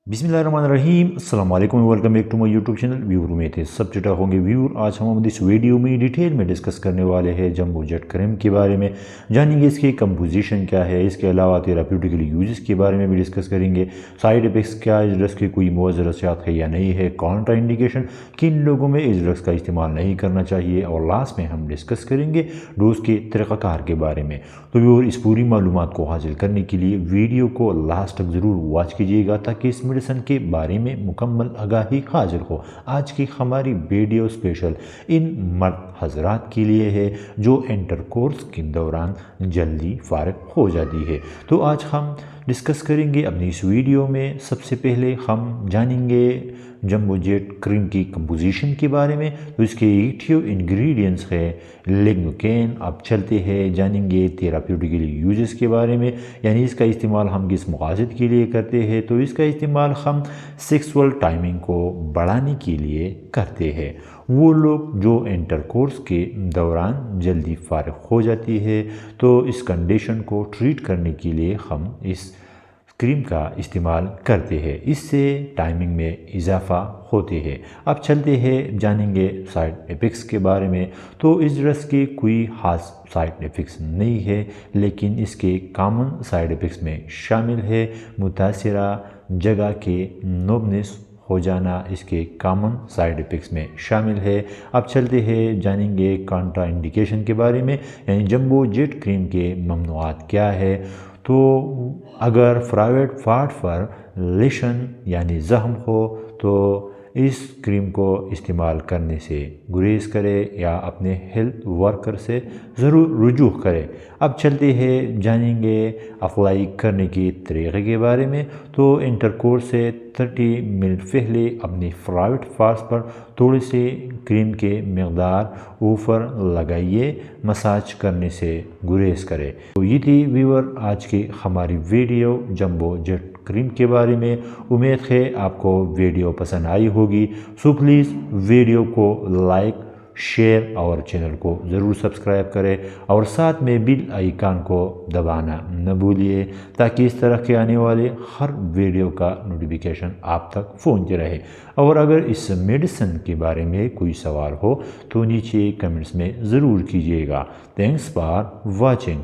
बिस्मिल्लाहिर्रहमानिर्रहीम अस्सलाम वालेकुम welcome back to my YouTube channel viewer. उम्मीद है सब चिटा होंगे व्यूअर। आज हम इस वीडियो में डिटेल में डिस्कस करने वाले हैं जंबो जेट क्रीम के बारे में। जानेंगे इसकी कंपोजिशन क्या है, इसके अलावा थेराप्यूटिकल यूजेस के बारे में भी डिस्कस करेंगे। साइड इफेक्ट्स क्या है, इस ड्रग्स की कोई मुअज़्ज़र असरात है या नहीं है, कॉन्ट्रा इंडिकेशन, किन लोगों में इस ड्रग्स का इस्तेमाल नहीं करना चाहिए, और लास्ट में हम डिस्कस करेंगे डोज के तरीक़ाकार के बारे में। तो व्यूअर इस पूरी मालूमात को हासिल करने के लिए वीडियो को लास्ट तक ज़रूर वॉच कीजिएगा ताकि इस मेडिसिन के बारे में मुकम्मल आगाही हाजिर हो। आज की हमारी वीडियो स्पेशल इन मर्द हजरात के लिए है जो इंटरकोर्स के दौरान जल्दी फारिग हो जाती है। तो आज हम डिस्कस करेंगे अपनी इस वीडियो में। सबसे पहले हम जानेंगे जंबो जेट क्रीम की कंपोजिशन के बारे में। तो इसके एक्टिव इंग्रेडिएंट्स है लिग्नोकेन। अब चलते हैं जानेंगे थेराप्यूटिकल यूजेस के बारे में, यानी इसका इस्तेमाल हम किस मक़ासद के लिए करते हैं। तो इसका इस्तेमाल हम सेक्सुअल टाइमिंग को बढ़ाने के लिए करते हैं। वो लोग जो इंटरकोर्स के दौरान जल्दी फारिग हो जाती है, तो इस कंडीशन को ट्रीट करने के लिए हम इस क्रीम का इस्तेमाल करते हैं। इससे टाइमिंग में इजाफ़ा होते हैं। अब चलते हैं जानेंगे साइड इफ़ेक्ट्स के बारे में। तो इस ड्रग्स के कोई ख़ास साइड इफ़ेक्ट्स नहीं है, लेकिन इसके कॉमन साइड इफ़ेक्ट्स में शामिल है मुतासिरा जगह के नोबनेस हो जाना, इसके कॉमन साइड इफ़ेक्ट्स में शामिल है। अब चलते हैं जानेंगे कॉन्ट्रा इंडिकेशन के बारे में, यानी जंबो जेट क्रीम के ममनुआत क्या है। तो अगर प्राइवेट पार्ट पर लेशन यानी ज़ख्म हो तो इस क्रीम को इस्तेमाल करने से गुरेज करें या अपने हेल्थ वर्कर से ज़रूर रुजू करें। अब चलते हैं जानेंगे अप्लाई करने के तरीक़े के बारे में। तो इंटरकोर्स से 30 मिनट पहले अपने प्राइवेट पार्ट्स पर थोड़े से क्रीम के मकदार ऊपर लगाइए, मसाज करने से गुरेज करें। तो ये थी व्यूअर आज की हमारी वीडियो जंबो जेट क्रीम के बारे में। उम्मीद है आपको वीडियो पसंद आई होगी। सो प्लीज़ वीडियो को लाइक, शेयर और चैनल को ज़रूर सब्सक्राइब करें और साथ में बेल आइकन को दबाना न भूलिए ताकि इस तरह के आने वाले हर वीडियो का नोटिफिकेशन आप तक पहुंच रहे। और अगर इस मेडिसिन के बारे में कोई सवाल हो तो नीचे कमेंट्स में ज़रूर कीजिएगा। Thanks for watching.